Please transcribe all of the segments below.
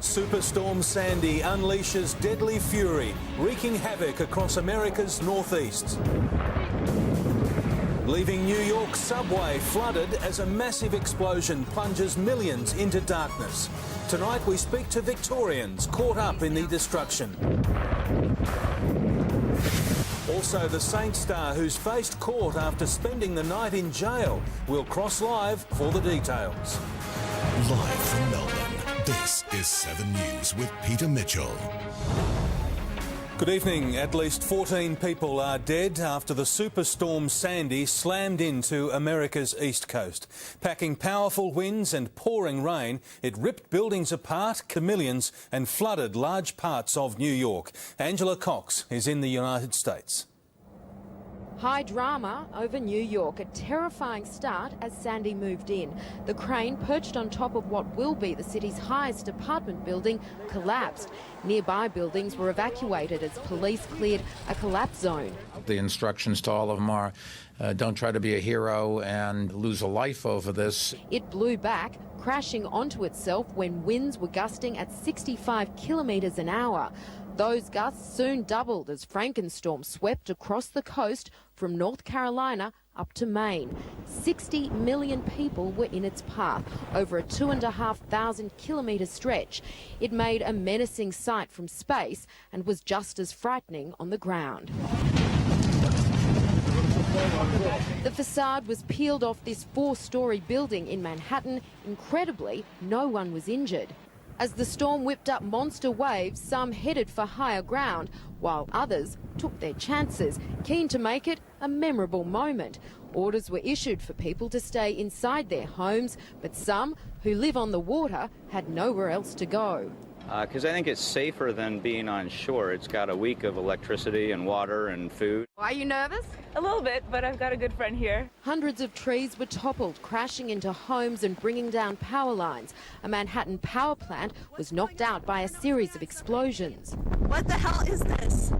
Superstorm Sandy unleashes deadly fury, wreaking havoc across America's northeast. Leaving New York's subway flooded as a massive explosion plunges millions into darkness. Tonight we speak to Victorians caught up in the destruction. Also, the Saints star who's faced court after spending the night in jail will cross live for the details. Live from Melbourne, this is 7 News with Peter Mitchell. Good evening. At least 14 people are dead after the superstorm Sandy slammed into America's east coast. Packing powerful winds and pouring rain, it ripped buildings apart, killed millions and flooded large parts of New York. Angela Cox is in the United States. High drama over New York, a terrifying start as Sandy moved in. The crane perched on top of what will be the city's highest apartment building collapsed. Nearby buildings were evacuated as police cleared a collapse zone. The instructions to all of them are don't try to be a hero and lose a life over this. It blew back, crashing onto itself when winds were gusting at 65 kilometres an hour. Those gusts soon doubled as Frankenstorm swept across the coast from North Carolina up to Maine. 60 million people were in its path over a 2,500 kilometre stretch. It made a menacing sight from space and was just as frightening on the ground. The facade was peeled off this 4-storey building in Manhattan. Incredibly, no one was injured. As the storm whipped up monster waves, some headed for higher ground, while others took their chances, keen to make it a memorable moment. Orders were issued for people to stay inside their homes, but some who live on the water had nowhere else to go. Because I think it's safer than being on shore. It's got a week of electricity and water and food. Are you nervous? A little bit, but I've got a good friend here. Hundreds of trees were toppled, crashing into homes and bringing down power lines. A Manhattan power plant was knocked out by a series of explosions. What the hell is this?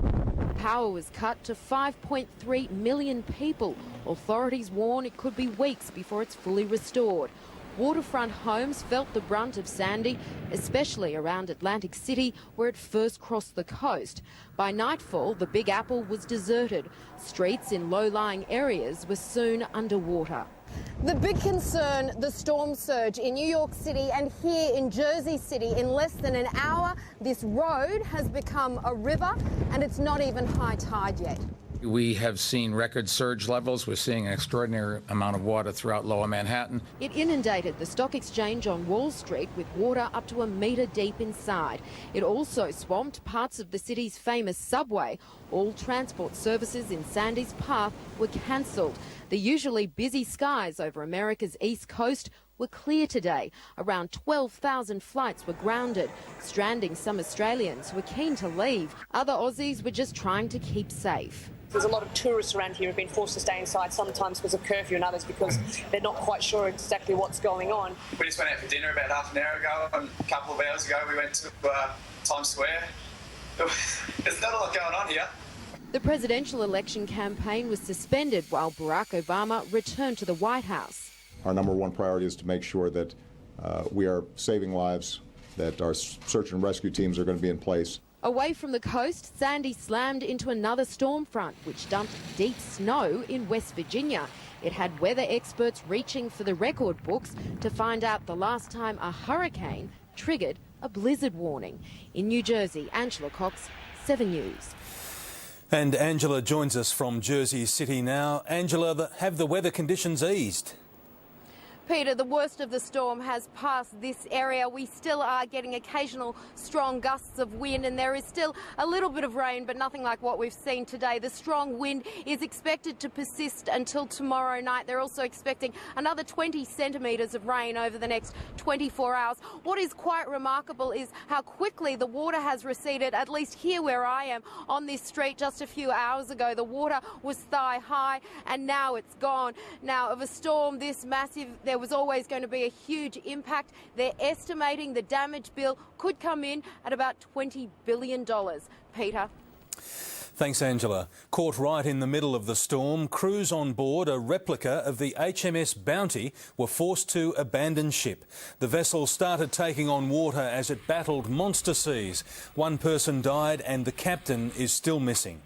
Power was cut to 5.3 million people. Authorities warn it could be weeks before it's fully restored. Waterfront homes felt the brunt of Sandy, especially around Atlantic City, where it first crossed the coast. By nightfall, the Big Apple was deserted. Streets in low-lying areas were soon underwater. The big concern, the storm surge in New York City and here in Jersey City. In less than an hour, this road has become a river and it's not even high tide yet. We have seen record surge levels. We're seeing an extraordinary amount of water throughout lower Manhattan. It inundated the stock exchange on Wall Street with water up to a metre deep inside. It also swamped parts of the city's famous subway. All transport services in Sandy's path were cancelled. The usually busy skies over America's east coast were clear today. Around 12,000 flights were grounded, stranding some Australians who were keen to leave. Other Aussies were just trying to keep safe. There's a lot of tourists around here who've been forced to stay inside, sometimes because of curfew and others because they're not quite sure exactly what's going on. We just went out for dinner about half an hour ago, and a couple of hours ago we went to Times Square. There's not a lot going on here. The presidential election campaign was suspended while Barack Obama returned to the White House. Our number one priority is to make sure that we are saving lives, that our search and rescue teams are going to be in place. Away from the coast, Sandy slammed into another storm front, which dumped deep snow in West Virginia. It had weather experts reaching for the record books to find out the last time a hurricane triggered a blizzard warning. In New Jersey, Angela Cox, 7 News. And Angela joins us from Jersey City now. Angela, have the weather conditions eased? Peter, the worst of the storm has passed this area. We still are getting occasional strong gusts of wind and there is still a little bit of rain, but nothing like what we've seen today. The strong wind is expected to persist until tomorrow night. They're also expecting another 20 centimetres of rain over the next 24 hours. What is quite remarkable is how quickly the water has receded, at least here where I am on this street just a few hours ago. The water was thigh high and now it's gone. Now, of a storm this massive, there was always going to be a huge impact. They're estimating the damage bill could come in at about $20 billion. Peter. Thanks, Angela. Caught right in the middle of the storm, crews on board a replica of the HMS Bounty were forced to abandon ship. The vessel started taking on water as it battled monster seas. One person died and the captain is still missing.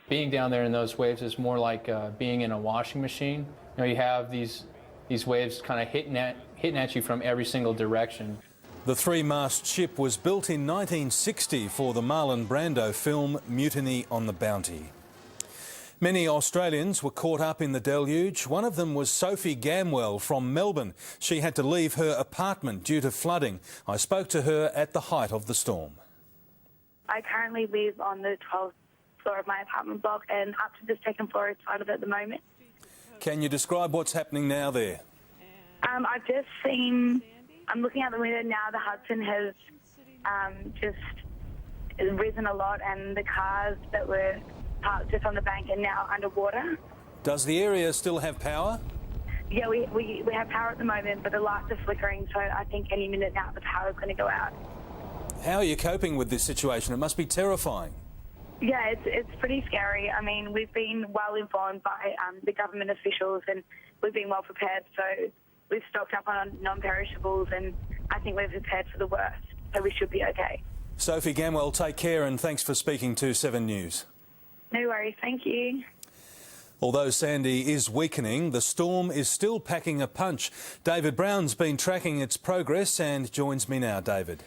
Being down there in those waves is more like being in a washing machine. You know, you have these waves kind of hitting at you from every single direction. The three-mast ship was built in 1960 for the Marlon Brando film Mutiny on the Bounty. Many Australians were caught up in the deluge. One of them was Sophie Gamwell from Melbourne. She had to leave her apartment due to flooding. I spoke to her at the height of the storm. I currently live on the 12th floor of my apartment block and up to the second floor is flooded at the moment. Can you describe what's happening now there? I've just seen... I'm looking out the window now. The Hudson has just risen a lot, and the cars that were parked just on the bank are now underwater. Does the area still have power? Yeah, we have power at the moment, but the lights are flickering, so I think any minute now the power is going to go out. How are you coping with this situation? It must be terrifying. Yeah, it's pretty scary. I mean, we've been well informed by the government officials, and we've been well prepared, so we've stocked up on non-perishables, and I think we're prepared for the worst, so we should be okay. Sophie Gamwell, take care and thanks for speaking to 7 News. No worries, thank you. Although Sandy is weakening, the storm is still packing a punch. David Brown's been tracking its progress and joins me now. David.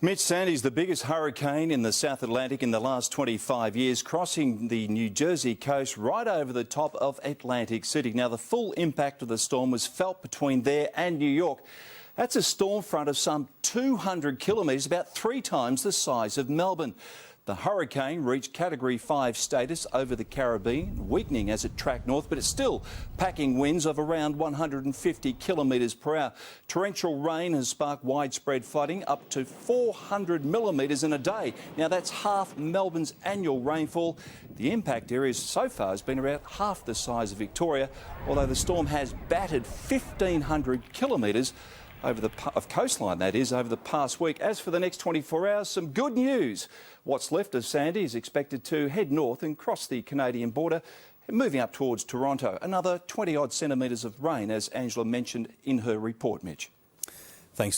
Mitch, Sandy's the biggest hurricane in the South Atlantic in the last 25 years, crossing the New Jersey coast right over the top of Atlantic City. Now, the full impact of the storm was felt between there and New York. That's a storm front of some 200 kilometres, about 3 times the size of Melbourne. The hurricane reached Category 5 status over the Caribbean, weakening as it tracked north, but it's still packing winds of around 150 kilometres per hour. Torrential rain has sparked widespread flooding, up to 400 millimetres in a day. Now, that's half Melbourne's annual rainfall. The impact area so far has been about half the size of Victoria, although the storm has battered 1,500 kilometres of coastline, that is, over the past week. As for the next 24 hours, some good news. What's left of Sandy is expected to head north and cross the Canadian border, moving up towards Toronto. Another 20-odd centimetres of rain, as Angela mentioned in her report, Mitch. Thanks, Dave.